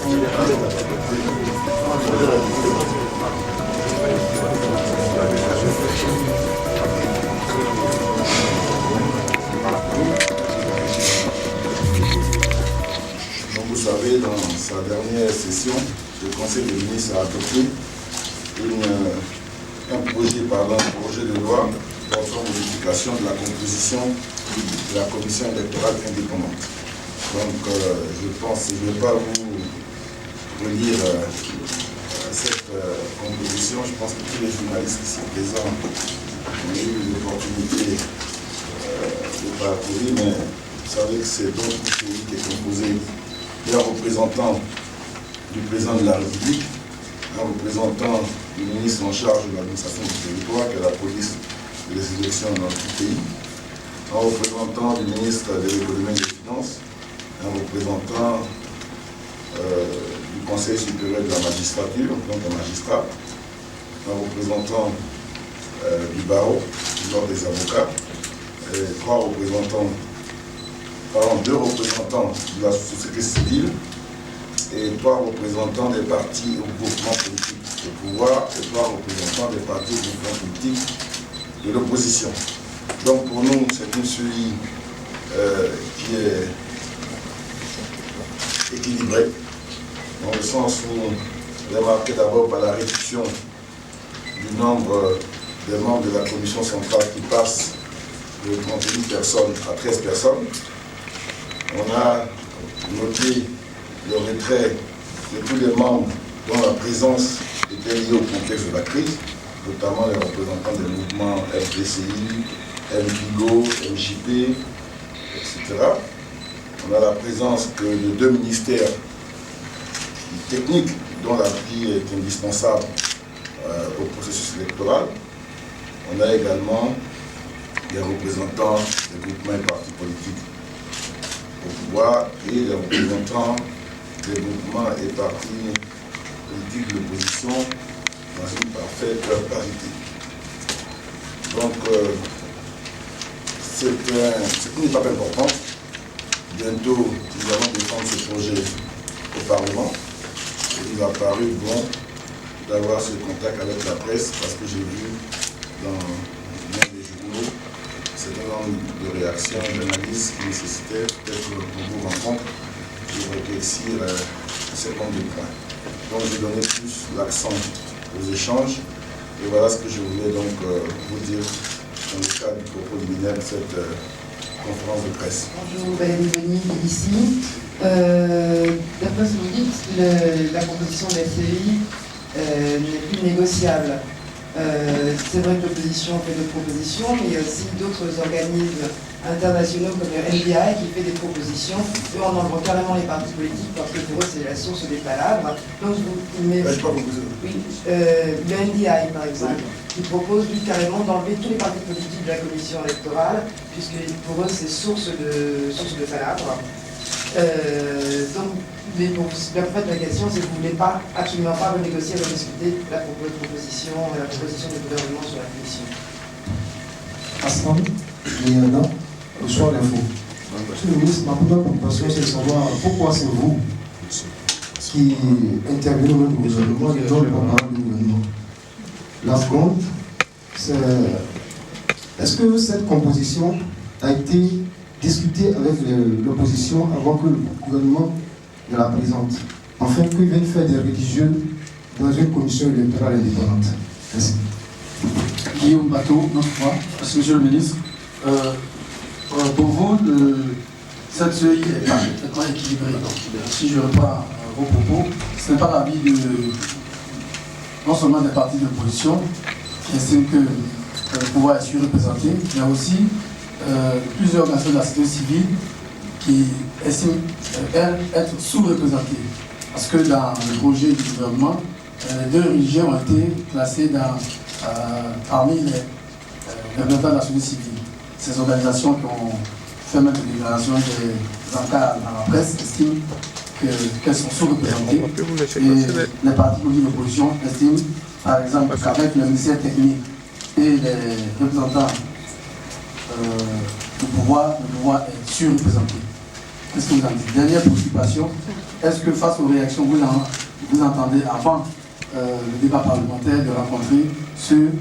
Donc vous savez, dans sa dernière session, le Conseil des ministres a adopté un projet de loi portant modification de la composition de la commission électorale indépendante. Donc je pense, je ne vais pas vous relire cette composition. Je pense que tous les journalistes ici présents ont eu l'opportunité de parcourir, mais vous savez que c'est donc un pays qui est composé d'un représentant du président de la République, un représentant du ministre en charge de l'administration du territoire, qui est la police des élections dans tout le pays, un représentant du ministre de l'économie et des finances, un représentant du Conseil supérieur de la magistrature, donc un magistrat, un représentant du barreau, de l'ordre des avocats, et deux représentants de la société civile et 3 représentants des partis ou groupements politiques de pouvoir et 3 représentants des partis ou groupements politiques de l'opposition. Donc pour nous, c'est une suivi qui est équilibrée, dans le sens où on est marqué d'abord par la réduction du nombre des membres de la commission centrale qui passe de 31 personnes à 13 personnes. On a noté le retrait de tous les membres dont la présence était liée au contexte de la crise, notamment les représentants des mouvements FDCI, MPIGO, MJP, etc. On a la présence de 2 ministères techniques dont l'appui est indispensable au processus électoral. On a également des représentants des groupements et partis politiques au pouvoir et les représentants des groupements et partis politiques de l'opposition dans une parfaite parité. Donc, c'est une étape importante. Bientôt, nous allons défendre ce projet au Parlement. Il nous a paru bon d'avoir ce contact avec la presse parce que j'ai vu dans l'un des journaux certain nombre de réactions, d'analyses qui nécessitaient peut-être une vous rencontre pour éclaircir un certain nombre de points. Donc j'ai donné plus l'accent aux échanges et voilà ce que je voulais donc vous dire dans le cadre du propos liminaire de cette conférence de presse. Bonjour, Valérie Denis, ici. D'après ce que vous dites, la composition de la CEI n'est plus négociable. C'est vrai que l'opposition fait des propositions, mais il y a aussi d'autres organismes internationaux comme le NDI qui fait des propositions. Eux, on envoie carrément les partis politiques parce que pour eux, c'est la source des palabres. Donc, le NDI, par exemple, qui propose lui carrément d'enlever tous les partis politiques de la commission électorale, puisque pour eux, c'est source de palabres. Donc, la question, c'est que vous ne voulez absolument pas renégocier, rediscuter la proposition du gouvernement sur la commission. Hassan, Léana, reçoit l'info. Monsieur le ministre, ma première préoccupation, c'est de savoir pourquoi c'est vous qui intervenez au gouvernement et non le porte-parole du gouvernement. La seconde, c'est est-ce que cette composition a été discutée avec l'opposition avant que le gouvernement ne la présente, afin qu'ils viennent faire des révisions dans une commission électorale indépendante? Merci. Guillaume Bateau, notre fois. Monsieur le ministre, pour vous, cette CEI est parfaitement équilibrée. Si je reprends vos propos, ce n'est pas l'avis non seulement des partis de l'opposition qui estiment que le pouvoir est surreprésenté, mais aussi plusieurs organisations de la société civile qui estiment, elles, être sous-représentées. Parce que dans le projet du gouvernement, les 2 religions ont été classées parmi les représentants de la société civile. Ces organisations qui ont fait mettre des déclarations des encarts dans la presse estiment qu'elles sont sous-représentées. Et les partis politiques de l'opposition estiment, par exemple, qu'avec le ministère technique et les représentants du pouvoir, le pouvoir est surreprésenté. Qu'est-ce que vous en dites? Dernière préoccupation, est-ce que face aux réactions, vous entendez avant le débat parlementaire de rencontrer ceux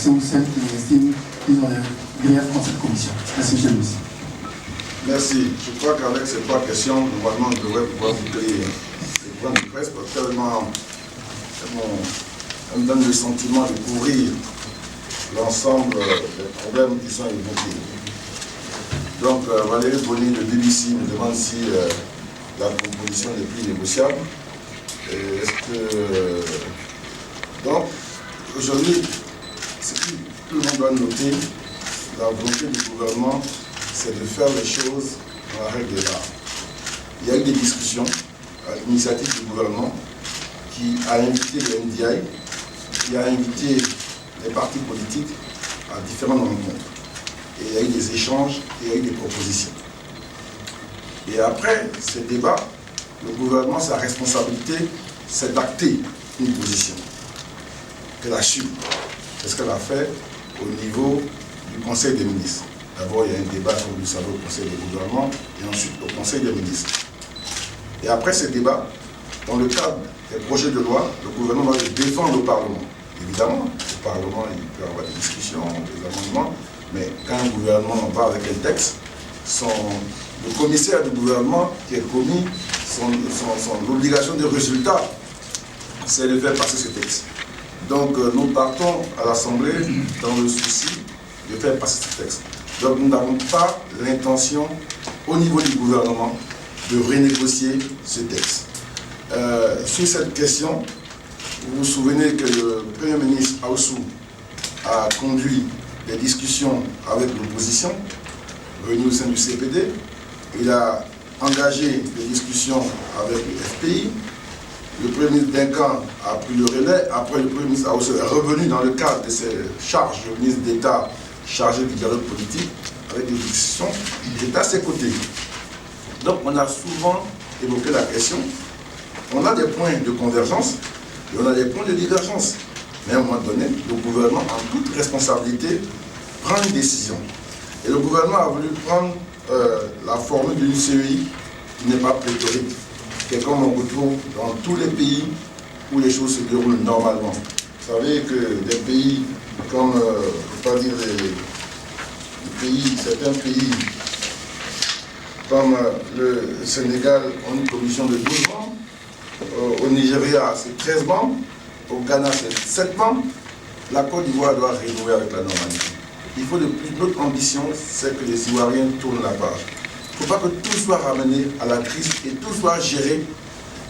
ou celles qui estiment qu'ils ont des griefs contre cette commission? Merci, M. le ministre. Merci. Je crois qu'avec ces 3 questions, normalement, on devrait pouvoir boucler les points de presse parce que tellement on me donne le sentiment de couvrir l'ensemble des problèmes qui sont évoqués. Donc, Valérie Bonny de BBC me demande si la proposition n'est plus négociable. Donc, aujourd'hui, ce que tout le monde doit noter, la volonté du gouvernement, c'est de faire les choses dans la règle de l'art. Il y a eu des discussions à l'initiative du gouvernement qui a invité le NDI, qui a invité les partis politiques à différentes rencontres. Et il y a eu des échanges, et il y a eu des propositions. Et après ces débats, le gouvernement, sa responsabilité, c'est d'acter une position, qu'elle assume. C'est ce qu'elle a fait au niveau du Conseil des ministres. D'abord, il y a un débat, comme vous le savez, au Conseil du gouvernement, et ensuite au Conseil des ministres. Et après ces débats, dans le cadre des projets de loi, le gouvernement va les défendre au Parlement. Évidemment, au Parlement, il peut y avoir des discussions, des amendements, mais quand un gouvernement va avec un texte, le commissaire du gouvernement qui est commis, son obligation de résultat, c'est de faire passer ce texte. Donc nous partons à l'Assemblée dans le souci de faire passer ce texte. Donc nous n'avons pas l'intention, au niveau du gouvernement, de renégocier ce texte. Sur cette question, vous vous souvenez que le Premier ministre Aoussou a conduit des discussions avec l'opposition, réunie au sein du CPD. Il a engagé des discussions avec le FPI. Le Premier ministre Duncan a pris le relais. Après, le Premier ministre Aoussou est revenu dans le cadre de ses charges de ministre d'État chargé du dialogue politique avec des discussions. Il est à ses côtés. Donc, on a souvent évoqué la question. On a des points de convergence et on a des points de divergence. Mais à un moment donné, le gouvernement, en toute responsabilité, prend une décision. Et le gouvernement a voulu prendre la formule d'une CEI qui n'est pas pléthorique, qui est comme on retrouve dans tous les pays où les choses se déroulent normalement. Vous savez que des pays comme, je ne peux pas dire certains pays comme le Sénégal ont une commission de 12 membres, au Nigeria c'est 13 membres, au Ghana c'est 7 membres, la Côte d'Ivoire doit renouer avec la normalité. Il faut de plus, notre ambition, c'est que les Ivoiriens tournent la page. Il ne faut pas que tout soit ramené à la crise et tout soit géré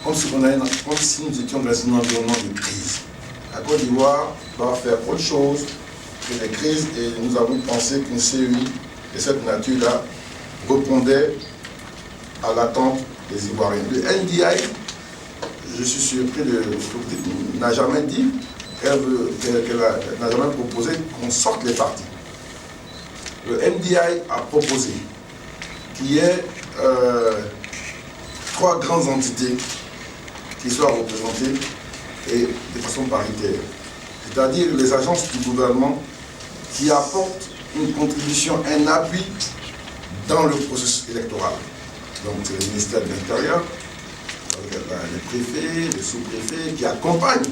comme si nous étions dans un environnement de crise. La Côte d'Ivoire doit faire autre chose que les crises et nous avons pensé qu'une CEI de cette nature-là répondait à l'attente des Ivoiriens. Le NDI, je suis surpris n'a jamais dit, qu'elle n'a jamais proposé qu'on sorte les partis. Le NDI a proposé qu'il y ait 3 grandes entités qui soient représentées et de façon paritaire. C'est-à-dire les agences du gouvernement qui apportent une contribution, un appui dans le processus électoral. Donc c'est le ministère de l'Intérieur, les préfets, les sous-préfets qui accompagnent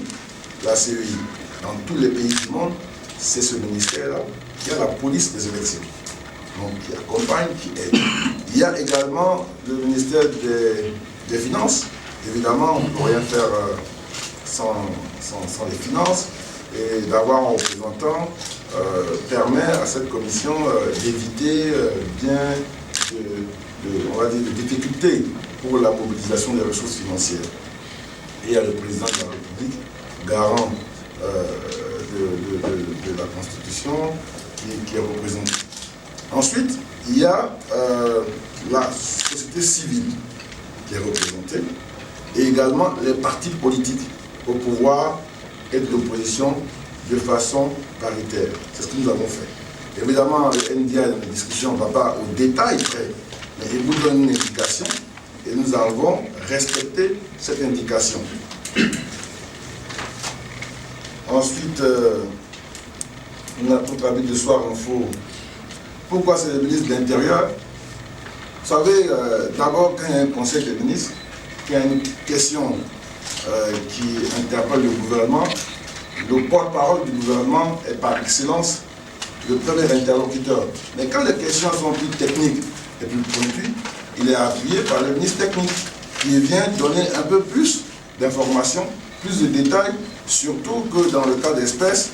la CEI. Dans tous les pays du monde, c'est ce ministère-là qui a la police des élections. Donc qui accompagne, qui aide. Il y a également le ministère des Finances. Évidemment, on ne peut rien faire sans les finances. Et d'avoir un représentant permet à cette commission d'éviter bien des difficultés pour la mobilisation des ressources financières. Et il y a le président de la République, garant de la Constitution, qui est représenté. Ensuite, il y a la société civile qui est représentée, et également les partis politiques au pouvoir et de l'opposition de façon paritaire. C'est ce que nous avons fait. Évidemment, le NDI dans les discussions ne va pas au détail près, mais il vous donne une indication et nous avons respecté cette indication. Ensuite, notre habit de soir info. Pourquoi c'est le ministre de l'Intérieur? Vous savez, d'abord, quand il y a un conseil des ministres, qu'il y a une question qui interpelle le gouvernement, le porte-parole du gouvernement est par excellence le premier interlocuteur. Mais quand les questions sont plus techniques et plus pointues, il est appuyé par le ministre technique qui vient donner un peu plus d'informations, plus de détails, surtout que dans le cas d'espèces,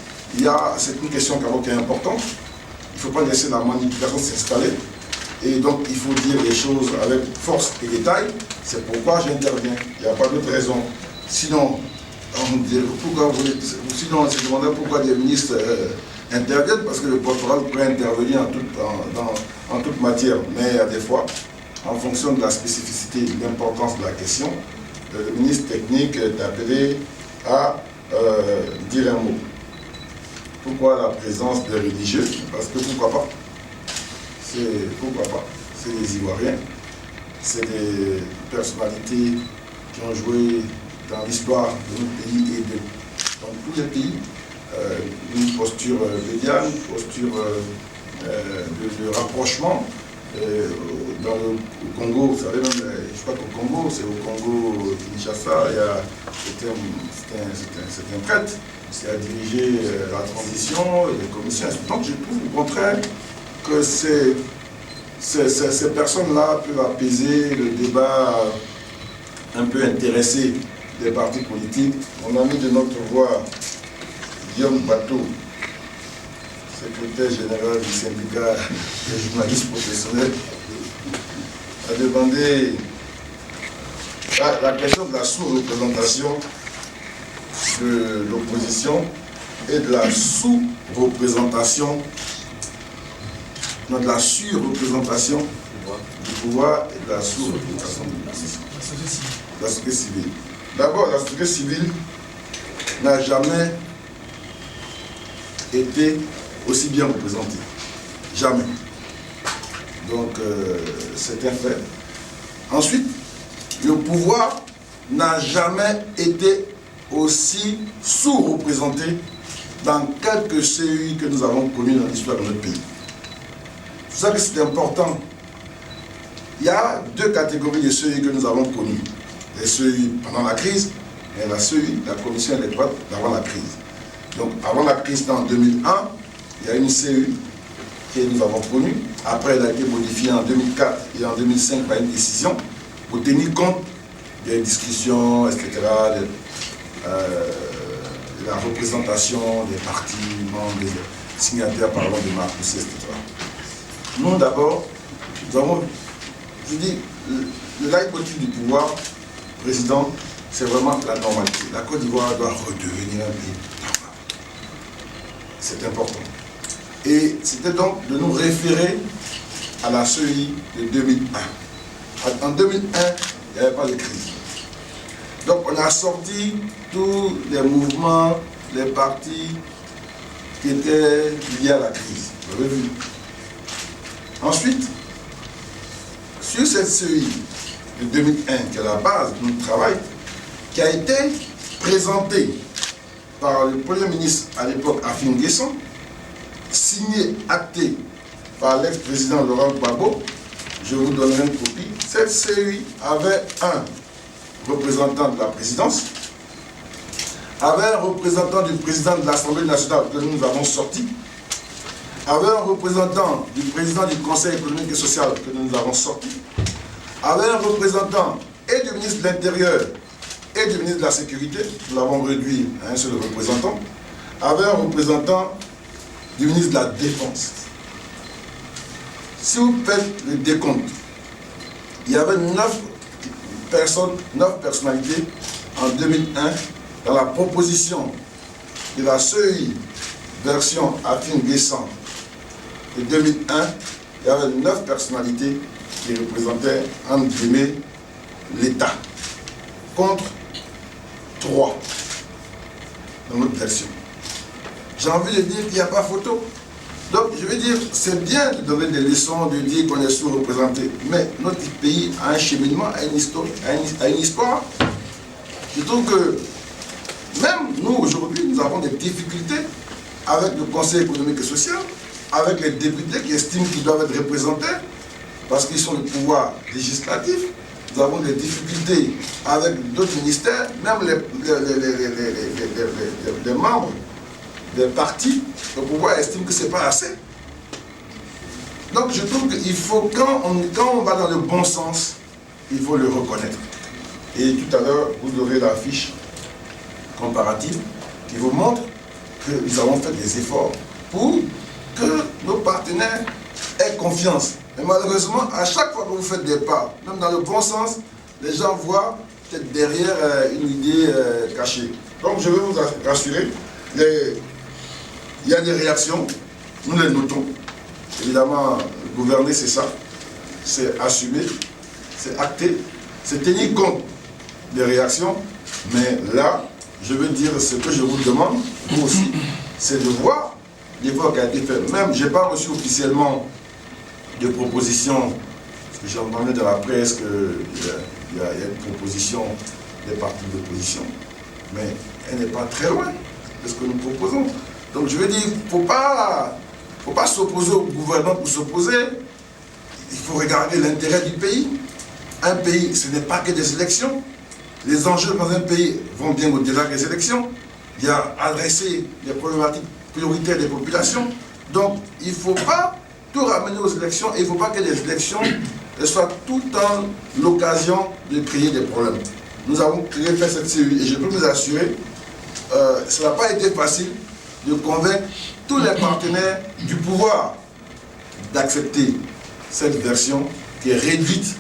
c'est une question qui est importante. Il ne faut pas laisser la manipulation s'installer. Et donc, il faut dire les choses avec force et détail. C'est pourquoi j'interviens. Il n'y a pas d'autre raison. Sinon, on se demandait pourquoi des ministres interviennent, parce que le porte-parole peut intervenir en toute matière. Mais des fois, en fonction de la spécificité et de l'importance de la question, le ministre technique est appelé à dire un mot. Pourquoi la présence des religieux? Parce que pourquoi pas? C'est des Ivoiriens, c'est des personnalités qui ont joué dans l'histoire de notre pays et dans tous les pays, une posture médiane, une posture de rapprochement. Dans le Congo, vous savez, même, je crois qu'au Congo, c'est au Congo Kinshasa, c'est un prêtre qui a dirigé la transition et les commissions. Donc je trouve au contraire que ces personnes-là peuvent apaiser le débat un peu intéressé des partis politiques. Mon ami de notre voix, Guillaume Bateau, secrétaire général du syndicat des journalistes professionnels, a demandé la question de la sous-représentation de l'opposition et de la sous-représentation, non, de la sur-représentation du pouvoir et de la sous-représentation de la société civile. D'abord, la société civile n'a jamais été aussi bien représentée. Jamais. Donc, c'est un fait. Ensuite, le pouvoir n'a jamais été aussi sous-représenté dans quelques CEI que nous avons connus dans l'histoire de notre pays. C'est ça que c'est important. Il y a deux catégories de CEI que nous avons connues. Les CEI pendant la crise et la CEI, la commission électorale d'avant la crise. Donc, avant la crise, en 2001, il y a une CEI que nous avons connue. Après, elle a été modifiée en 2004 et en 2005 par une décision pour tenir compte des discussions, etc., de la représentation des partis, membres, des signataires, par exemple, de Marcoussis, etc. Nous, d'abord, nous avons, je dis, le leitmotiv du pouvoir président, c'est vraiment la normalité. La Côte d'Ivoire doit redevenir un pays normal. C'est important. Et c'était donc de nous référer à la CEI de 2001. En 2001, il n'y avait pas de crise. Donc on a sorti tous les mouvements, les partis qui étaient liés à la crise. Vous avez vu. Ensuite, sur cette CEI de 2001, qui est la base de notre travail, qui a été présentée par le Premier ministre à l'époque, Afin Guesson, signé, acté par l'ex-président Laurent Gbagbo, je vous donnerai une copie. Cette CEI avait un représentant de la présidence, avait un représentant du président de l'Assemblée nationale que nous avons sorti, avait un représentant du président du Conseil économique et social que nous avons sorti, avait un représentant et du ministre de l'Intérieur et du ministre de la Sécurité, nous l'avons réduit à un seul représentant, avait un représentant du ministre de la Défense. Si vous faites le décompte, il y avait 9 personnalités en 2001 dans la proposition de la CEI version Afin Guesson de 2001. Il y avait 9 personnalités qui représentaient, entre guillemets, l'État, contre 3 dans notre version. J'ai envie de dire qu'il n'y a pas photo. Donc, je veux dire, c'est bien de donner des leçons, de dire qu'on est sous-représenté, mais notre pays a un cheminement, a une histoire. Je trouve que, même nous, aujourd'hui, nous avons des difficultés avec le Conseil économique et social, avec les députés qui estiment qu'ils doivent être représentés. parce qu'ils sont le pouvoir législatif. Nous avons des difficultés avec d'autres ministères, même les membres des partis, le pouvoir estime que ce n'est pas assez. Donc je trouve qu'il faut, quand on va dans le bon sens, il faut le reconnaître. Et tout à l'heure, vous aurez la fiche comparative qui vous montre que nous avons fait des efforts pour que nos partenaires aient confiance. Mais malheureusement, à chaque fois que vous faites des pas, même dans le bon sens, les gens voient peut-être derrière une idée cachée. Donc je veux vous rassurer, il y a des réactions, nous les notons. Évidemment, gouverner c'est ça, c'est assumer, c'est acter, c'est tenir compte des réactions. Mais là, je veux dire ce que je vous demande, vous aussi, c'est de voir l'effort qui a été fait. Même, je n'ai pas reçu officiellement de proposition, parce que j'ai entendu dans la presse qu'il y a une proposition des partis d'opposition, mais elle n'est pas très loin de ce que nous proposons. Donc je veux dire, il ne faut pas s'opposer au gouvernement pour s'opposer, il faut regarder l'intérêt du pays. Un pays, ce n'est pas que des élections. Les enjeux dans un pays vont bien au-delà des élections. Il y a adresser les problématiques prioritaires des populations. Donc, il ne faut pas tout ramener aux élections et il ne faut pas que les élections soient tout le temps l'occasion de créer des problèmes. Nous avons fait cette série et je peux vous assurer, ça n'a pas été facile de convaincre tous les partenaires du pouvoir d'accepter cette version qui est réduite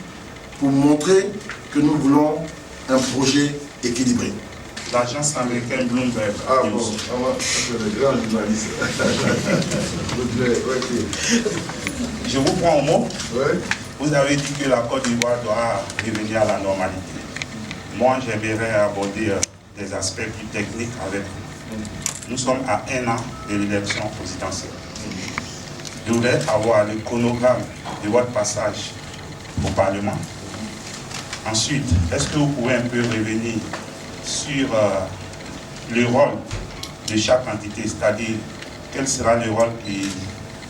pour montrer que nous voulons un projet équilibré. L'agence américaine Bloomberg. Ah bon, c'est le grand journaliste. Je vous prends au mot. Ouais. Vous avez dit que la Côte d'Ivoire doit revenir à la normalité. Moi, j'aimerais aborder des aspects plus techniques avec vous. Nous sommes à 1 an de l'élection présidentielle. Je voudrais avoir le chronogramme de votre passage au Parlement. Ensuite, est-ce que vous pouvez un peu revenir sur le rôle de chaque entité, c'est-à-dire quel sera le rôle qui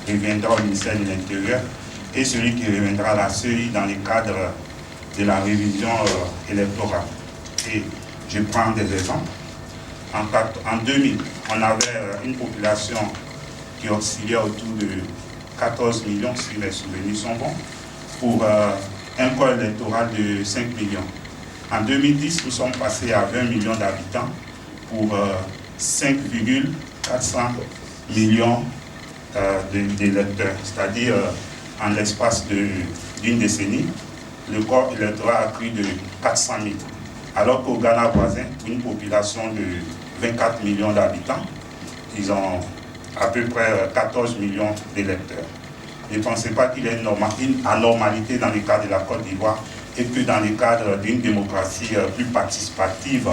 reviendra au ministère de l'Intérieur et celui qui reviendra à la CEI dans le cadre de la révision électorale. Et je prends des exemples. En 2000, on avait une population qui oscillait autour de 14 millions, si mes souvenirs sont bons, pour un corps électoral de 5 millions. En 2010, nous sommes passés à 20 millions d'habitants pour 5,400 millions d'électeurs. C'est-à-dire, en l'espace d'une décennie, le corps électoral a pris de 400 000. Alors qu'au Ghana voisin, une population de 24 millions d'habitants, ils ont à peu près 14 millions d'électeurs. Ne pensez pas qu'il y a une anormalité dans le cadre de la Côte d'Ivoire et que dans le cadre d'une démocratie plus participative,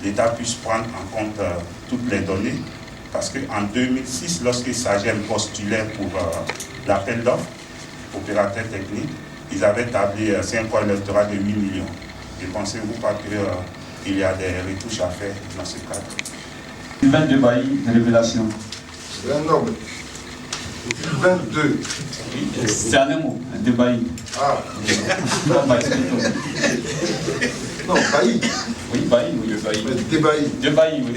l'État puisse prendre en compte toutes les données. Parce qu'en 2006, lorsque SAGEM postulait pour l'appel d'offres, opérateur technique, ils avaient établi un corps électoral de 8 millions. Ne pensez-vous pas qu'il y a des retouches à faire dans ce cadre? 22 baillis de révélation. Un noble. 22. C'est un mot, de baillis. Ah. Non, baillis, plutôt. Non, bailli. Oui, baillis, oui, le baillis. Mais des baillis. De baillis, oui.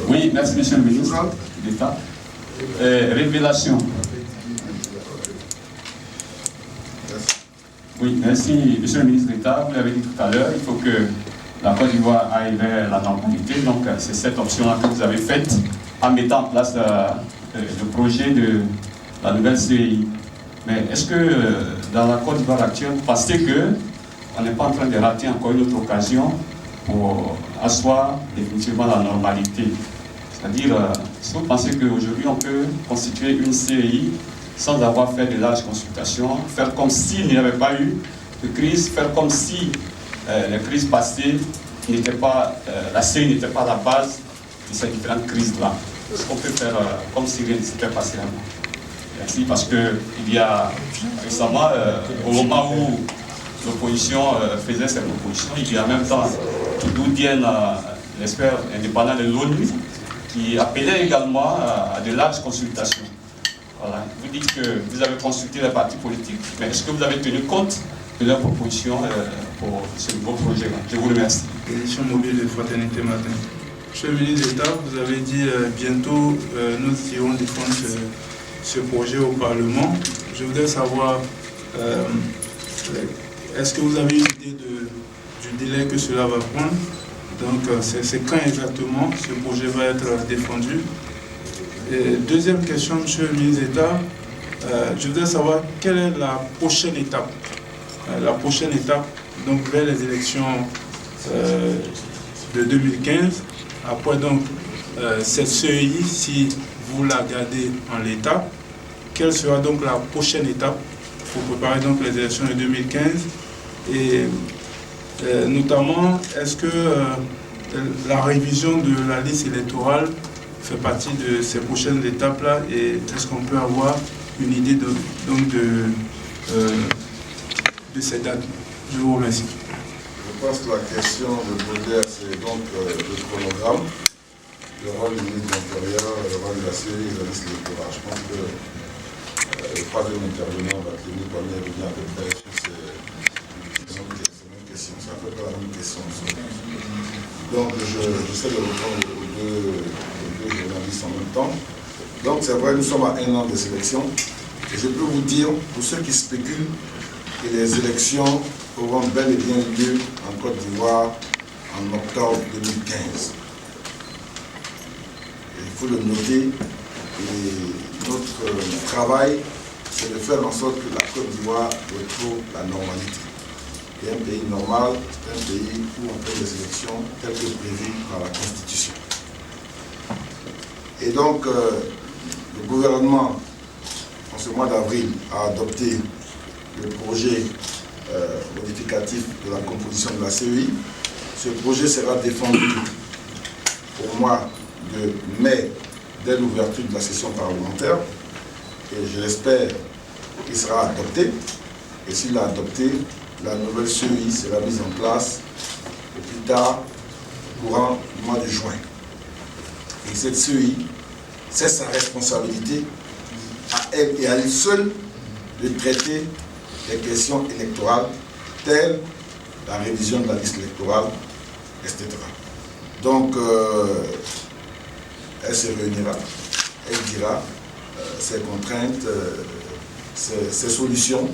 Oui, merci, monsieur le ministre d'État. Révélation. Oui, merci, monsieur le ministre d'État. Vous l'avez dit tout à l'heure, il faut que la Côte d'Ivoire aille vers la normalité. Donc, c'est cette option-là que vous avez faite en mettant en place le projet de la nouvelle CEI. Mais est-ce que dans la Côte d'Ivoire actuelle, vous pensez qu'on n'est pas en train de rater encore une autre occasion pour asseoir définitivement la normalité? C'est-à-dire, si vous pensez qu'aujourd'hui on peut constituer une CEI sans avoir fait de larges consultations, faire comme s'il n'y avait pas eu de crise, faire comme si les crises passées n'étaient pas, la CEI n'était pas la base de ces différentes crises-là. Est-ce qu'on peut faire comme si rien ne s'était passé avant? Merci, parce qu'il y a récemment, au moment où l'opposition faisait ses propositions, il y a en même temps Doudien, l'expert indépendant de l'ONU, qui appelait également à de larges consultations. Voilà. Vous dites que vous avez consulté les partis politiques, mais est-ce que vous avez tenu compte de leurs propositions pour ce nouveau projet-là? Je vous remercie. Édition mobile de Fraternité Matin. Monsieur le ministre d'État, vous avez dit bientôt nous irons défendre ce projet au Parlement. Je voudrais savoir, est-ce que vous avez une idée du délai que cela va prendre? Donc c'est quand exactement ce projet va être défendu? Et deuxième question, monsieur le ministre d'État, je voudrais savoir quelle est la prochaine étape. La prochaine étape, donc vers les élections de 2015, après donc cette CEI, si vous la gardez en l'état, quelle sera donc la prochaine étape pour préparer donc les élections de 2015? Et notamment, est-ce que la révision de la liste électorale fait partie de ces prochaines étapes-là, et est-ce qu'on peut avoir une idée de ces dates? Je vous remercie. Je pense que la question de Baudelaire, c'est donc le chronogramme, le rôle du ministre de l'Intérieur, le rôle de la CEI et la liste électorale. Je pense que le troisième intervenant va tenir parmi les à peu près sur ces mêmes questions. C'est à peu près la même question. Donc j'essaie de répondre aux deux journalistes en même temps. Donc c'est vrai, nous sommes à 1 an des élections. Et je peux vous dire, pour ceux qui spéculent, que les élections auront bel et bien lieu en Côte d'Ivoire en octobre 2015. Il faut le noter, et notre travail, c'est de faire en sorte que la Côte d'Ivoire retrouve la normalité. Et un pays normal, c'est un pays où on fait des élections telles que prévues par la Constitution. Et donc, le gouvernement, en ce mois d'avril, a adopté le projet modificatif de la composition de la CEI. Ce projet sera défendu au mois de mai, dès l'ouverture de la session parlementaire. Et je l'espère qu'il sera adopté. Et s'il est adopté, la nouvelle CEI sera mise en place au plus tard, courant du mois de juin. Et cette CEI, c'est sa responsabilité à elle et à elle seule de traiter des questions électorales telles la révision de la liste électorale, etc. Donc, elle se réunira, elle dira ses contraintes, ses solutions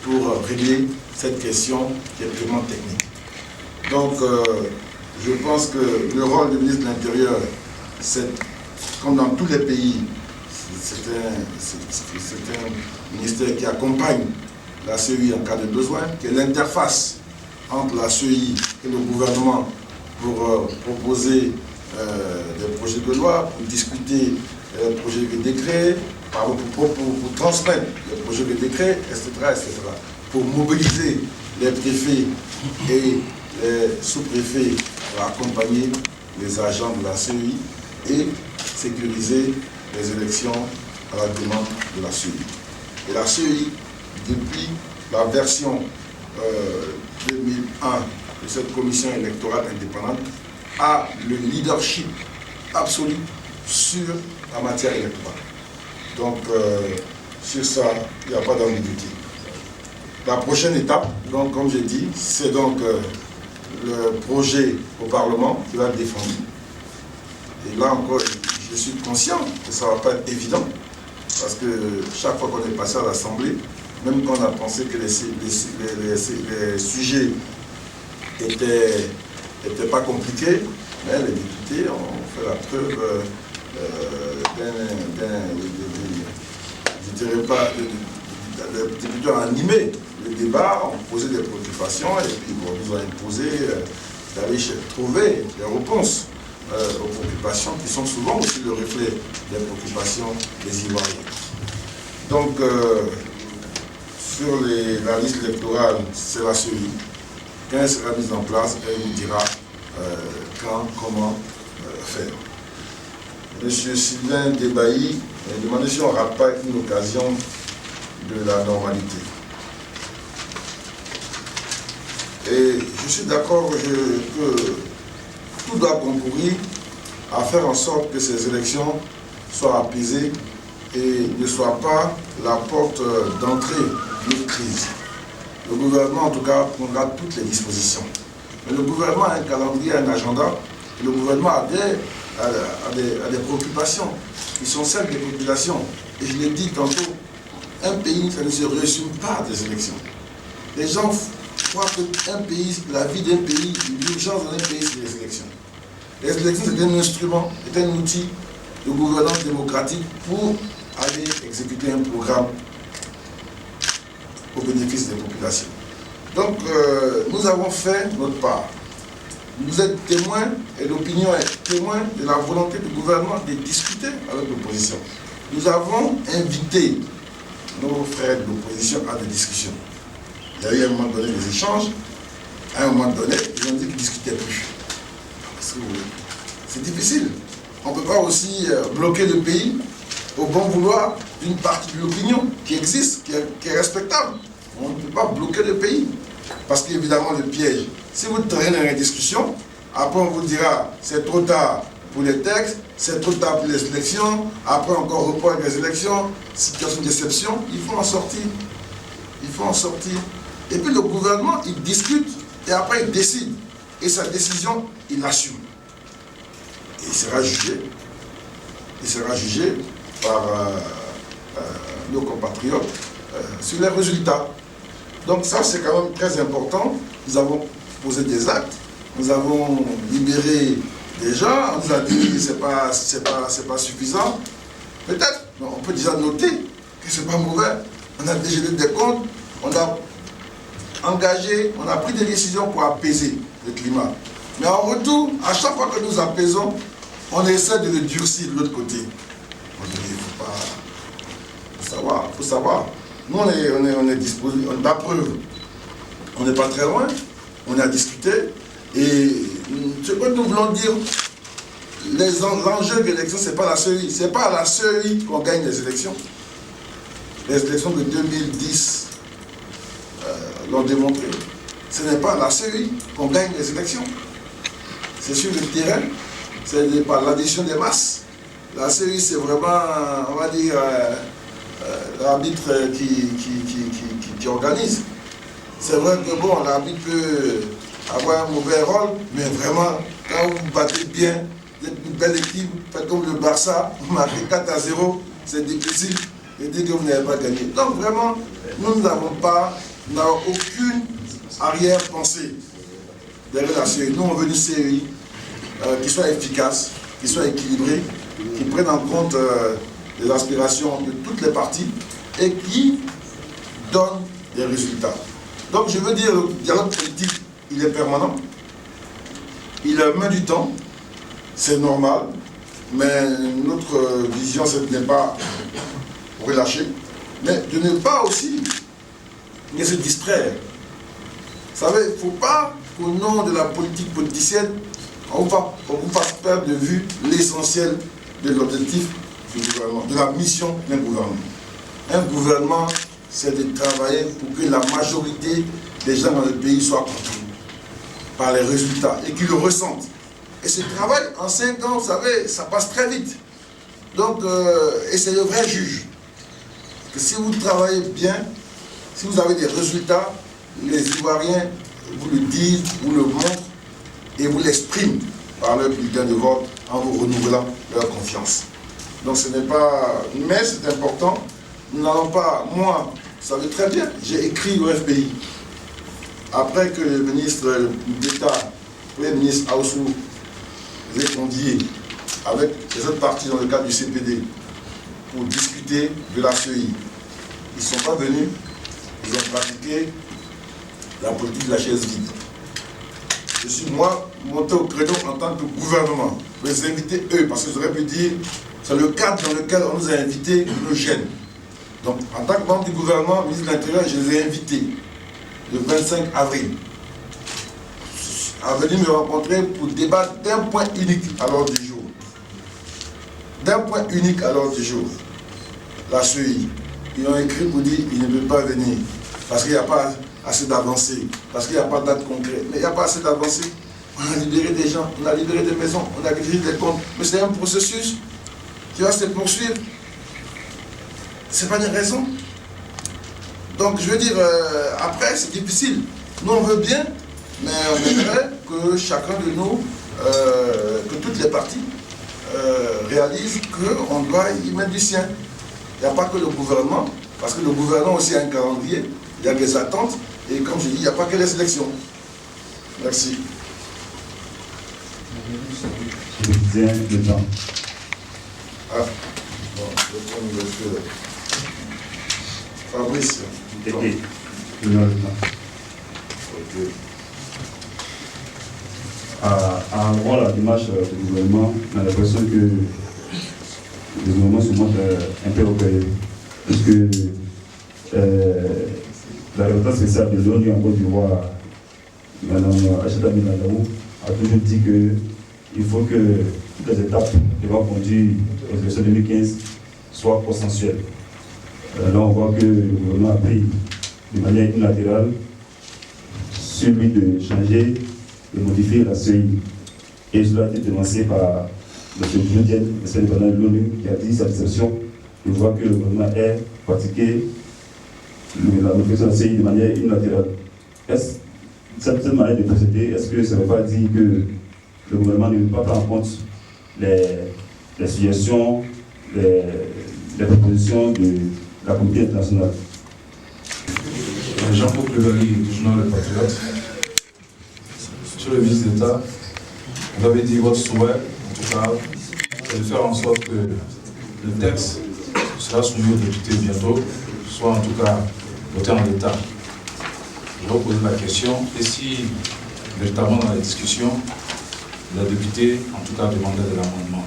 pour régler cette question qui est purement technique. Donc, je pense que le rôle du ministre de l'Intérieur, c'est, comme dans tous les pays, c'est un ministère qui accompagne la CEI en cas de besoin, qui est l'interface entre la CEI et le gouvernement pour proposer des projets de loi, pour discuter des projets de décret, pour transmettre les projets de décret, etc., pour mobiliser les préfets et les sous-préfets pour accompagner les agents de la CEI et sécuriser les élections à la demande de la CEI. Et la CEI, depuis la version 2001 de cette commission électorale indépendante, a le leadership absolu sur la matière électorale. Donc, sur ça, il n'y a pas d'ambiguïté. La prochaine étape, donc, comme j'ai dit, c'est donc le projet au Parlement qui va être défendu. Et là encore, je suis conscient que ça ne va pas être évident, parce que chaque fois qu'on est passé à l'Assemblée, même quand on a pensé que les sujets n'étaient pas compliqués, mais les députés ont fait la preuve les députés ont animé le débat, ont posé des préoccupations et puis bon, nous ont imposé d'aller trouver des réponses aux préoccupations qui sont souvent aussi le reflet des préoccupations des Ivoiriens. Donc, sur la liste électorale, c'est la CEI. Quand elle sera mise en place, elle nous dira quand, comment faire. Monsieur Sylvain Debailly m'a demandé si on ne rate pas une occasion de la normalité. Et je suis d'accord que tout doit concourir à faire en sorte que ces élections soient apaisées et ne soient pas la porte d'entrée d'une crise. Le gouvernement, en tout cas, prendra toutes les dispositions. Mais le gouvernement a un calendrier, un agenda. Le gouvernement a des préoccupations qui sont celles des populations. Et je l'ai dit tantôt, un pays, ça ne se résume pas des élections. Les gens croient qu'un pays, la vie d'un pays, l'urgence d'un pays, c'est les élections. Les élections, c'est un instrument, c'est un outil de gouvernance démocratique pour aller exécuter un programme au bénéfice des populations. Donc, nous avons fait notre part. Vous êtes témoins, et l'opinion est témoin de la volonté du gouvernement de discuter avec l'opposition. Nous avons invité nos frères de l'opposition à des discussions. Il y a eu à un moment donné des échanges. À un moment donné, ils ont dit qu'ils ne discutaient plus. Parce que c'est difficile. On ne peut pas aussi bloquer le pays au bon vouloir d'une partie de l'opinion qui existe, qui est respectable. On ne peut pas bloquer le pays. Parce qu'évidemment, le piège, si vous traînez dans les discussions, après on vous dira c'est trop tard pour les textes, c'est trop tard pour les élections, après encore report les élections, situation de déception, il faut en sortir. Il faut en sortir. Et puis le gouvernement, il discute et après il décide. Et sa décision, il l'assume. Et il sera jugé. Il sera jugé par nos compatriotes sur les résultats. Donc ça, c'est quand même très important. Nous avons posé des actes, nous avons libéré des gens, on nous a dit que ce n'est pas suffisant. Peut-être, on peut déjà noter que ce n'est pas mauvais. On a dégelé des comptes, on a engagé, on a pris des décisions pour apaiser le climat. Mais en retour, à chaque fois que nous apaisons, on essaie de le durcir de l'autre côté. On dit, il faut savoir. Nous, on est disposé, on a preuve. On n'est pas très loin, on a discuté. Et ce que nous voulons dire, l'enjeu de l'élection, ce n'est pas la CEI. Ce n'est pas à la CEI qu'on gagne les élections. Les élections de 2010 l'ont démontré. Ce n'est pas à la CEI qu'on gagne les élections. C'est sur le terrain, c'est par l'addition des masses. La CEI, c'est vraiment, on va dire, l'arbitre qui organise. C'est vrai que bon, l'arbitre peut avoir un mauvais rôle, mais vraiment, quand vous battez bien, vous êtes une belle équipe, faites comme le Barça, vous marquez 4-0, c'est difficile de dire que vous n'avez pas gagné. Donc vraiment, nous n'avons aucune arrière-pensée derrière la CEI. Nous, on veut une CEI qui soit efficace, qui soit équilibrée, qui prenne en compte les aspirations de toutes les parties et qui donne des résultats. Donc je veux dire, le dialogue politique, il est permanent, il met du temps, c'est normal, mais notre vision, c'est de ne pas relâcher, mais de ne pas aussi se distraire. Vous savez, il ne faut pas qu'au nom de la politique politicienne, on vous fasse perdre de vue l'essentiel de l'objectif du gouvernement, de la mission d'un gouvernement. Un gouvernement, c'est de travailler pour que la majorité des gens dans le pays soient contents par les résultats et qu'ils le ressentent. Et ce travail, en 5 ans, vous savez, ça passe très vite. Donc, et c'est le vrai juge. Que si vous travaillez bien, si vous avez des résultats, les Ivoiriens vous le disent, vous le montrent et vous l'expriment par leur bulletin de vote en vous renouvelant leur confiance. Donc ce n'est pas... Mais c'est important. Nous n'allons pas... Moi, vous savez très bien, j'ai écrit au FPI. Après que le ministre d'État, le ministre Aoussou, les conviés avec les autres partis dans le cadre du CPD pour discuter de la CEI. Ils ne sont pas venus, ils ont pratiqué la politique de la chaise vide. Je suis, moi, monté au créneau en tant que gouvernement pour les inviter eux, parce que j'aurais pu dire, c'est le cadre dans lequel on nous a invités qui nous gêne. Donc, en tant que membre du gouvernement, ministre de l'Intérieur, je les ai invités le 25 avril à venir me rencontrer pour débattre d'un point unique à l'ordre du jour. D'un point unique à l'ordre du jour. La CEI. Ils ont écrit pour dire qu'ils ne peuvent pas venir parce qu'il n'y a pas assez d'avancées, parce qu'il n'y a pas de date concrète. Mais il n'y a pas assez d'avancées. On a libéré des gens, on a libéré des maisons, on a libéré des comptes. Mais c'est un processus qui va se poursuivre. C'est pas une raison. Donc je veux dire, après c'est difficile. Nous on veut bien, mais on aimerait que chacun de nous, que toutes les parties réalisent qu'on doit y mettre du sien. Il n'y a pas que le gouvernement, parce que le gouvernement aussi a un calendrier, il y a des attentes, et comme je dis, il n'y a pas que les élections. Merci. Le temps. Ah, bon, je prends monsieur Fabrice. Ok. À voir la démarche du gouvernement, on a l'impression que le gouvernement se montre un peu orgueilleux. Parce que la représentant spéciale de l'ONU en Côte d'Ivoire, Mme Acheta Minadaou, a toujours dit qu'il faut que toutes les étapes devant conduire aux élections 2015 soient consensuelles. Là, on voit que le gouvernement a pris de manière unilatérale celui de changer, de modifier la CEI. Et cela a été dénoncé par M. Boudien, le secrétaire de l'ONU, qui a dit sa déception de voir que le gouvernement ait pratiqué la modification de la CEI de manière unilatérale. Est-ce cette manière de procéder, est-ce que ça ne veut pas dire que le gouvernement ne veut pas prendre en compte les suggestions, les propositions de la communauté internationale? Jean-Paul Plevali, du journal Le Patriote. Monsieur le ministre d'État, vous avez dit votre souhait, en tout cas, c'est de faire en sorte que le texte sera soumis aux députés bientôt, soit en tout cas voté en l'état. Je vais vous poser la question, et si véritablement dans la discussion, les députés en tout cas demandaient de l'amendement,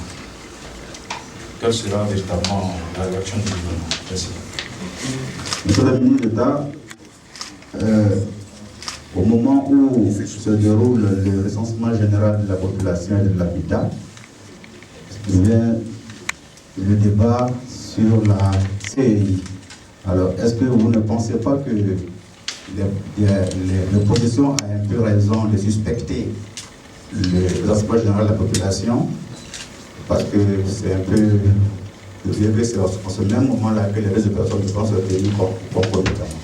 quelle sera véritablement la réaction du gouvernement? Merci. Monsieur le ministre d'État, au moment où se déroule le recensement général de la population et de l'habitat, il y a le débat sur la CEI. Alors, est-ce que vous ne pensez pas que l'opposition a un peu raison de suspecter le recensement général de la population? Parce que c'est un peu... C'est en ce même moment-là que les restes de personnes vont se réunir concomitamment.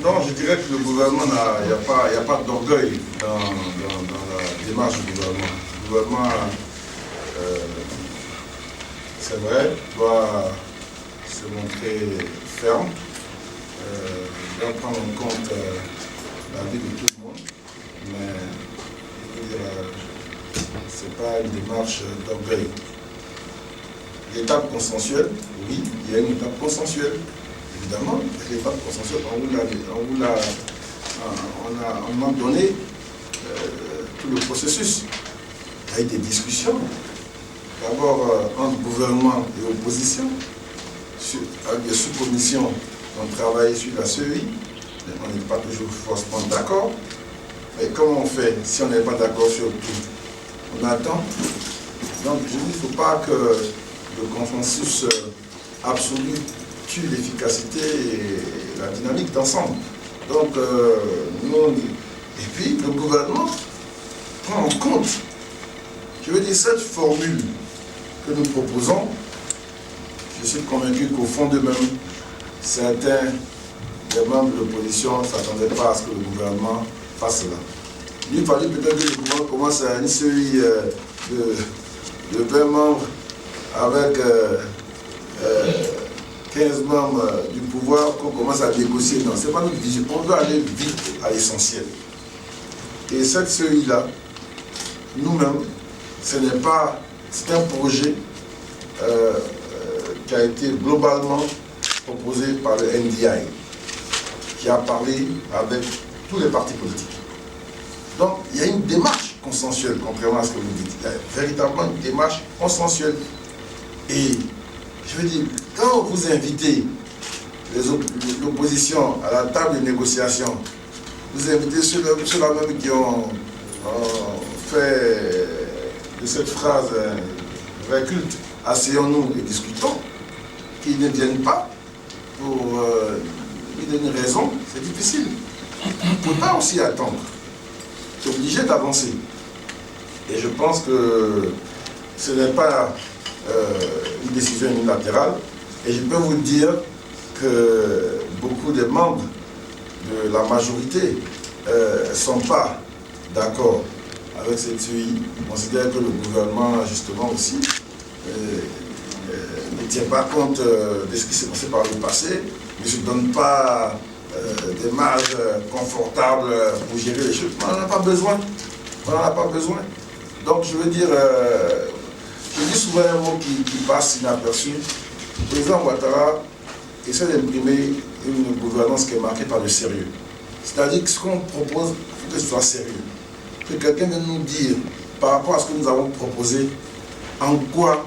Non, je dirais que le gouvernement, il n'y a pas d'orgueil dans la démarche du gouvernement. Le gouvernement, c'est vrai, doit se montrer ferme, doit prendre en compte la vie de tout le monde, mais ce n'est pas une démarche d'orgueil. L'étape consensuelle, oui, il y a une étape consensuelle. Évidemment, l'étape consensuelle, on a à un moment donné tout le processus. Il y a eu des discussions, d'abord entre gouvernement et opposition, avec des sous-commissions qui ont travaillé sur la CEI. On n'est pas toujours forcément d'accord. Mais comment on fait si on n'est pas d'accord sur tout? On attend. Donc je dis qu'il ne faut pas que le consensus absolu tue l'efficacité et la dynamique d'ensemble. Donc, et puis le gouvernement prend en compte, je veux dire, cette formule que nous proposons. Je suis convaincu qu'au fond d'eux-mêmes, certains des membres de l'opposition ne s'attendaient pas à ce que le gouvernement fasse cela. Il fallait peut-être que le gouvernement commence à une série de 20 membres avec 15 membres du pouvoir qu'on commence à négocier. Non, ce n'est pas notre vision. On veut aller vite à l'essentiel. Et cette CEI-là, nous-mêmes, c'est un projet qui a été globalement proposé par le NDI, qui a parlé avec tous les partis politiques. Donc, il y a une démarche consensuelle, contrairement à ce que vous dites. Il y a véritablement une démarche consensuelle. Et je veux dire, quand vous invitez l'opposition à la table de négociation, vous invitez ceux-là même qui ont fait de cette phrase vrai culte, asseyons-nous et discutons, qui ne viennent pas pour lui donner raison, c'est difficile. On ne peut pas aussi attendre obligé d'avancer. Et je pense que ce n'est pas une décision unilatérale. Et je peux vous dire que beaucoup de membres de la majorité ne sont pas d'accord avec cette CEI. Ils considèrent que le gouvernement, justement aussi, ne tient pas compte de ce qui s'est passé par le passé, ne se donne pas des marges confortables pour gérer les choses. On n'en a pas besoin. On n'en a pas besoin. Donc je veux dire, je dis souvent un mot qui passe inaperçu. Le président Ouattara essaie d'imprimer une gouvernance qui est marquée par le sérieux. C'est-à-dire que ce qu'on propose, il faut que ce soit sérieux. Que quelqu'un vienne nous dire, par rapport à ce que nous avons proposé, en quoi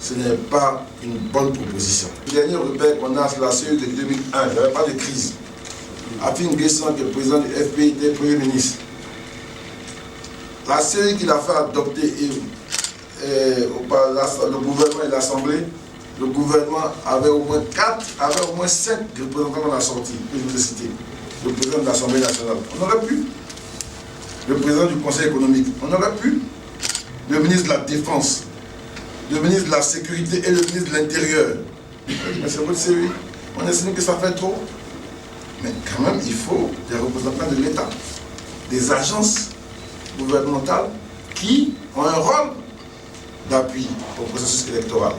ce n'est pas une bonne proposition. Le dernier repère qu'on a, c'est la CEI de 2001, il n'y avait pas de crise. Afin Guessan, qui est le président du FPI, était Premier ministre. La CEI qu'il a fait adopter le gouvernement et l'Assemblée, le gouvernement avait au moins 5 représentants qu'on a sortis, que je vous ai cités. Le président de l'Assemblée nationale, on aurait pu. Le président du Conseil économique, on aurait pu. Le ministre de la Défense, le ministre de la Sécurité et le ministre de l'Intérieur. Mais c'est votre CEI. On estime que ça fait trop. Mais quand même, il faut des représentants de l'État, des agences gouvernementales qui ont un rôle d'appui au processus électoral.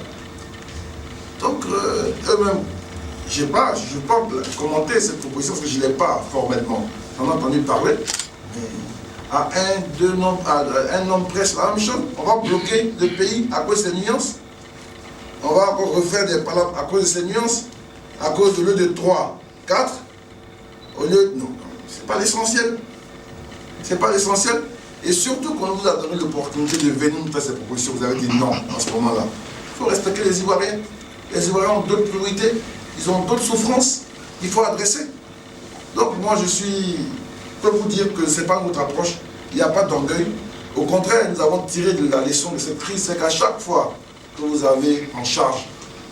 Donc, eux-mêmes, je ne vais pas commenter cette proposition parce que je ne l'ai pas formellement. J'en ai entendu parler. Mais à un nombre près, c'est la même chose. On va bloquer le pays à cause de ces nuances. On va encore refaire des palabres à cause de ces nuances. À cause de lieu de 3, 4. Au lieu. Non, c'est pas l'essentiel. C'est pas l'essentiel. Et surtout qu'on vous a donné l'opportunité de venir nous faire ces propositions. Vous avez dit non en ce moment-là. Il faut respecter les Ivoiriens. Les Ivoiriens ont d'autres priorités. Ils ont d'autres souffrances qu'il faut adresser. Donc moi je peux vous dire que ce n'est pas notre approche. Il n'y a pas d'orgueil. Au contraire, nous avons tiré de la leçon de cette crise, c'est qu'à chaque fois que vous avez en charge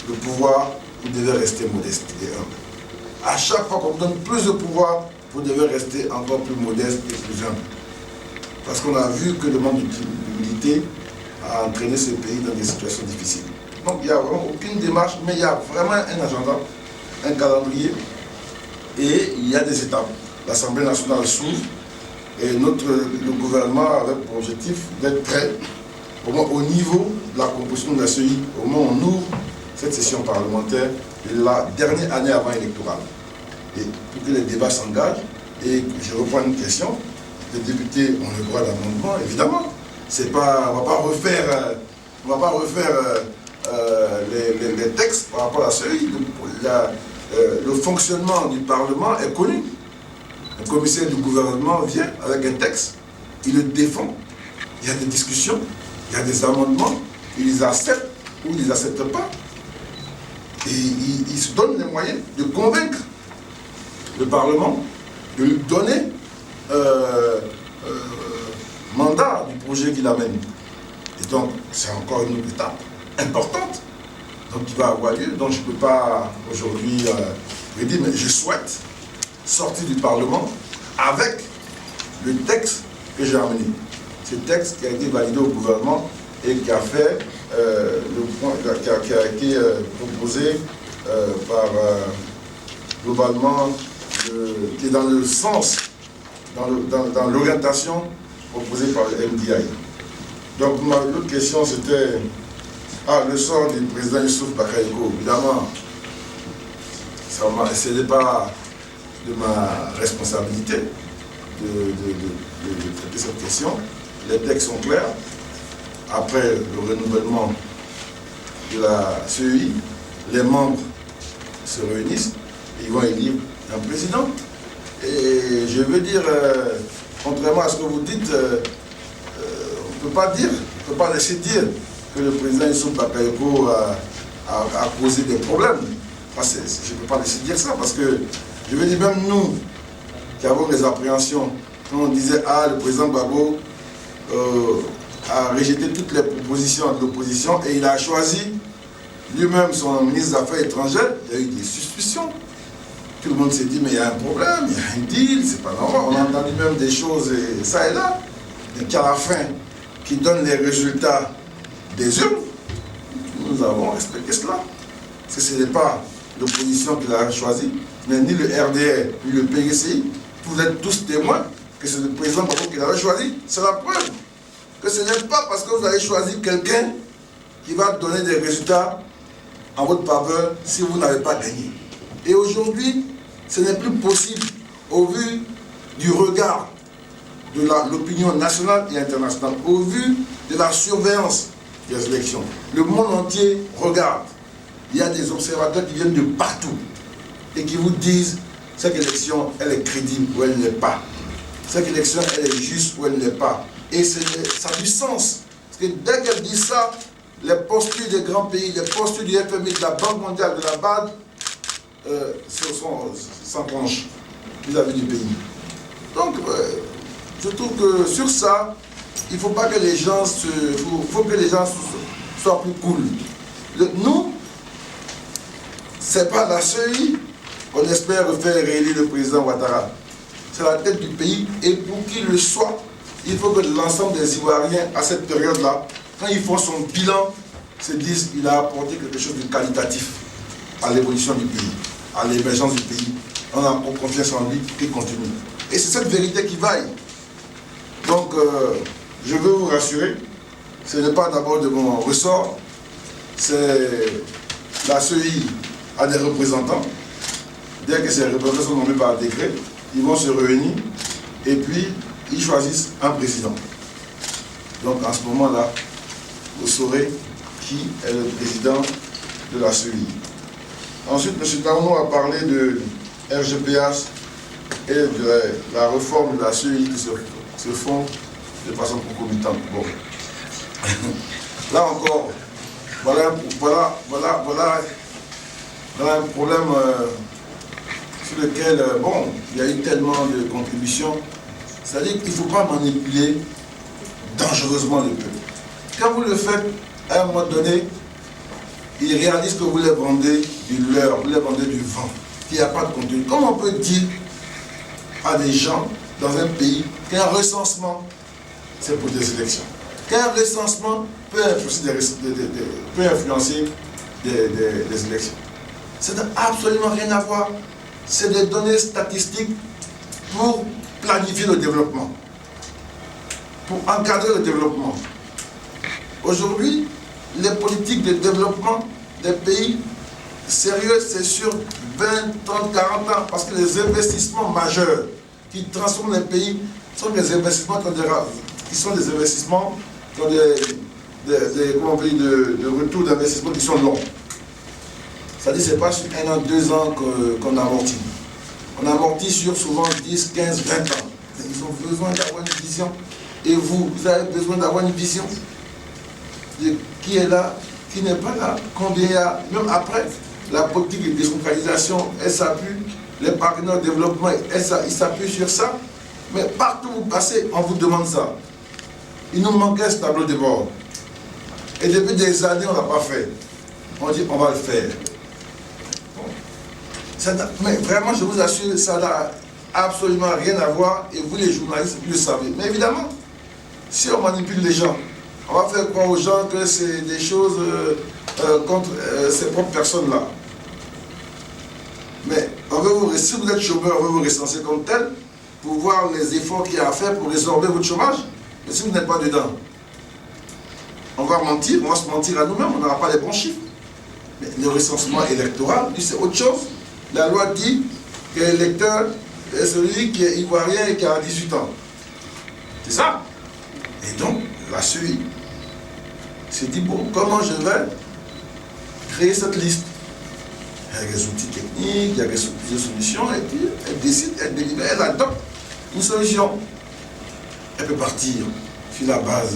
le pouvoir, vous devez rester modeste et humble. À chaque fois qu'on vous donne plus de pouvoir, vous devez rester encore plus modeste et plus humble. Parce qu'on a vu que le manque d'humilité a entraîné ce pays dans des situations difficiles. Donc il n'y a vraiment aucune démarche, mais il y a vraiment un agenda, un calendrier, et il y a des étapes. L'Assemblée nationale s'ouvre, et le gouvernement avait pour objectif d'être prêt, au moins au niveau de la composition de la CEI, au moment où on ouvre cette session parlementaire, la dernière année avant électorale. Et pour que les débats s'engagent, et je reprends une question, les députés ont le droit d'amendement, évidemment. C'est pas, on ne va pas refaire les textes par rapport à la CEI. Le fonctionnement du Parlement est connu. Le commissaire du gouvernement vient avec un texte, il le défend, il y a des discussions, il y a des amendements, il les accepte ou il ne les accepte pas. Et il se donne les moyens de convaincre le Parlement, de lui donner mandat du projet qu'il amène. Et donc, c'est encore une autre étape importante donc, qui va avoir lieu. Donc, je ne peux pas aujourd'hui dire, mais je souhaite sortir du Parlement avec le texte que j'ai amené. Ce texte qui a été validé au gouvernement et qui a fait qui a été proposé par globalement qui est dans le sens, dans l'orientation proposée par le MDI. Donc l'autre question c'était le sort du président Youssouf Bakayoko. Évidemment, ce n'est pas de ma responsabilité de traiter cette question. Les textes sont clairs. Après le renouvellement de la CEI, les membres se réunissent et ils vont élire un président. Et je veux dire, contrairement à ce que vous dites, on ne peut pas laisser dire que le président Youssouf Bakayoko a posé des problèmes. Enfin, je ne peux pas laisser dire ça parce que, je veux dire, même nous qui avons des appréhensions, quand on disait le président Gbagbo a rejeté toutes les propositions de l'opposition et il a choisi lui-même son ministre des Affaires étrangères, il y a eu des suspicions. tout le monde s'est dit, mais il y a un problème, il y a un deal, c'est pas normal. On a entendu même des choses, ça et là, et qu'à la fin, qui donnent les résultats des urnes, nous avons respecté cela. Parce que ce n'est pas l'opposition qui l'a choisi, mais ni le RDR, ni le PGCI. Vous êtes tous témoins que c'est le président Gbagbo qui l'avait choisi. C'est la preuve que ce n'est pas parce que vous avez choisi quelqu'un qui va donner des résultats en votre faveur si vous n'avez pas gagné. Et aujourd'hui, ce n'est plus possible au vu du regard de l'opinion nationale et internationale, au vu de la surveillance des élections. Le monde entier regarde. Il y a des observateurs qui viennent de partout et qui vous disent cette élection, elle est crédible ou elle ne l'est pas. Cette élection, elle est juste ou elle ne l'est pas. Et ça a du sens. Parce que dès qu'elle dit ça, les postures des grands pays, les postures du FMI, de la Banque mondiale, de la BAD, s'enclenchent vis-à-vis du pays. Donc, je trouve que sur ça, il ne faut pas que les gens faut que les gens soient plus cool. Nous, c'est pas la CEI qu'on espère faire réélire le président Ouattara. C'est la tête du pays et pour qu'il le soit, il faut que l'ensemble des Ivoiriens, à cette période-là, quand ils font son bilan, se disent qu'il a apporté quelque chose de qualitatif à l'évolution du pays, à l'émergence du pays. On a confiance en lui qu'il continue. Et c'est cette vérité qui vaille. Donc, je veux vous rassurer, ce n'est pas d'abord de mon ressort, c'est la CEI a des représentants. Dès que ces représentants sont nommés par décret, ils vont se réunir et puis ils choisissent un président. Donc, en ce moment-là, vous saurez qui est le président de la CEI. Ensuite, M. Darnaud a parlé de RGPH et de la réforme de la CEI qui se font de façon concomitante. Bon. Là encore, voilà un problème sur lequel, bon, il y a eu tellement de contributions. C'est-à-dire qu'il ne faut pas manipuler dangereusement le peuple. Quand vous le faites, à un moment donné, ils réalisent que vous les vendez du leurre, vous les vendez du vent, qu'il n'y a pas de contenu. Comment on peut dire à des gens dans un pays qu'un recensement, c'est pour des élections? Qu'un recensement peut influencer des élections. Ça n'a absolument rien à voir. C'est des données statistiques pour planifier le développement, pour encadrer le développement. Aujourd'hui, les politiques de développement des pays sérieux, c'est sur 20, 30, 40 ans, parce que les investissements majeurs qui transforment les pays sont des investissements qui sont des investissements qui ont de retour d'investissement qui sont longs. C'est-à-dire que ce n'est pas sur 1 an, 2 ans qu'on amortit. On amortit sur souvent 10, 15, 20 ans. Ils ont besoin d'avoir une vision. Et vous avez besoin d'avoir une vision de qui est là, qui n'est pas là, combien il y a. Même après, la politique de décentralisation, elle s'appuie, les partenaires de développement, ils s'appuient sur ça. Mais partout où vous passez, on vous demande ça. Il nous manquait ce tableau de bord. Et depuis des années, on ne l'a pas fait. On dit, on va le faire. Bon. Mais vraiment, je vous assure, ça n'a absolument rien à voir. Et vous, les journalistes, vous le savez. Mais évidemment, si on manipule les gens, on va faire croire aux gens que c'est des choses contre ces propres personnes-là. Mais si vous êtes chômeur, on veut vous recenser comme tel pour voir les efforts qu'il y a à faire pour résorber votre chômage. Mais si vous n'êtes pas dedans, on va mentir, on va se mentir à nous-mêmes, on n'aura pas les bons chiffres. Mais le recensement électoral, c'est autre chose. La loi dit que l'électeur est celui qui est ivoirien et qui a 18 ans. C'est ça. Et donc, la CEI s'est dit, bon, comment je vais créer cette liste? Il y a des outils techniques, il y a des solutions, et puis elle décide, elle délibère, elle adopte une solution. Elle peut partir sur la base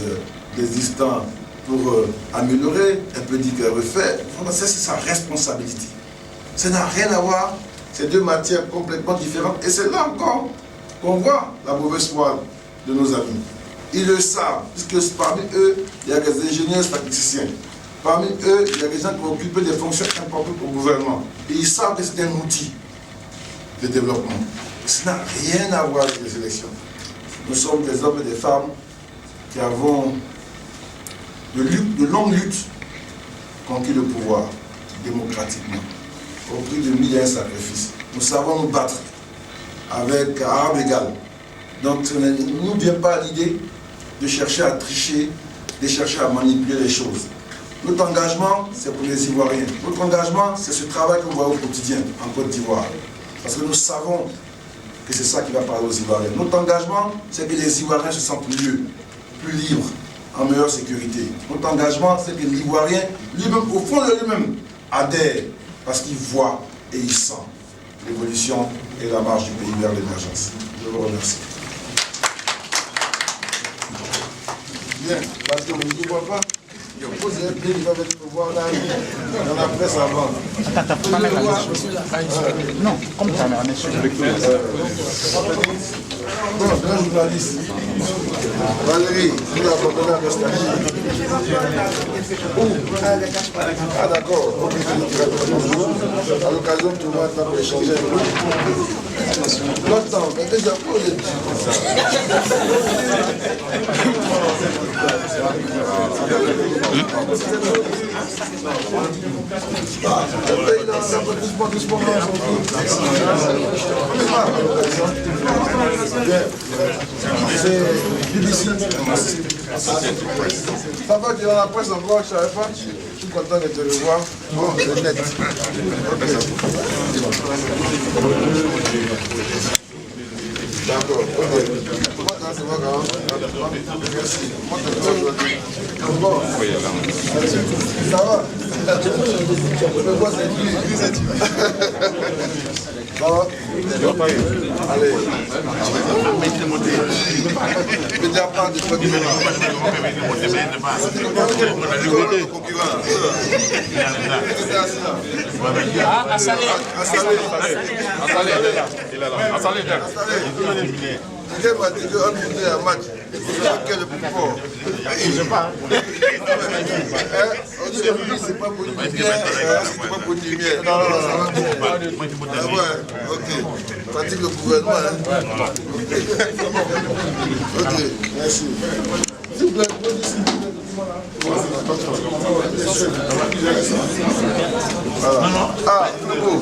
des existants pour améliorer, elle peut dire qu'elle refait. Ça, c'est sa responsabilité. Ça n'a rien à voir, c'est deux matières complètement différentes. Et c'est là encore qu'on voit la mauvaise foi de nos amis. Ils le savent, puisque parmi eux, il y a des ingénieurs statisticiens. Parmi eux, il y a des gens qui ont occupé des fonctions importantes au gouvernement. Et ils savent que c'est un outil. de développement. Ça n'a rien à voir avec les élections. Nous sommes des hommes et des femmes qui avons de longues luttes conquis le pouvoir démocratiquement, au prix de milliers de sacrifices. Nous savons nous battre avec armes égales. Donc, ça ne nous vient pas l'idée de chercher à tricher, de chercher à manipuler les choses. Notre engagement, c'est pour les Ivoiriens. Notre engagement, c'est ce travail qu'on voit au quotidien en Côte d'Ivoire. Parce que nous savons que c'est ça qui va parler aux Ivoiriens. Notre engagement, c'est que les Ivoiriens se sentent mieux, plus libres, en meilleure sécurité. Notre engagement, c'est que l'Ivoirien, lui-même, au fond de lui-même, adhère parce qu'il voit et il sent l'évolution et la marche du pays vers l'émergence. Je vous remercie. Bien, parce que vous ne voyez pas. Vous avez bien, il va me voir là, dans la presse avant. Non, comme ça, on est sur le bon, grand journaliste. Valérie, vous l'abandonnez à Nostalgie. Ah d'accord, ok, à l'occasion tout le monde peut échanger avec nous. Longtemps, mais déjà pour les c'est publicité. Ça va, tu es dans la presse encore, je ne savais pas. Je suis content de te revoir. Bon, c'est net. D'accord, ok. Comment ça va, Garan? Merci. Comment tu vas aujourd'hui? Bon. Ça va? Mais quoi, c'est qui? Ça va? Allez. Mais déjà pas de toi qui me il m'a dit qu'on faisait un match. Quel est le plus fort? Je ne sais pas. On dit que c'est pas pour c'est pas pour du miel. Non, ça va beaucoup. Ah ouais, ok. Pratique le gouvernement. Ok, merci. S'il vous plaît, voilà. Ah, c'est beau.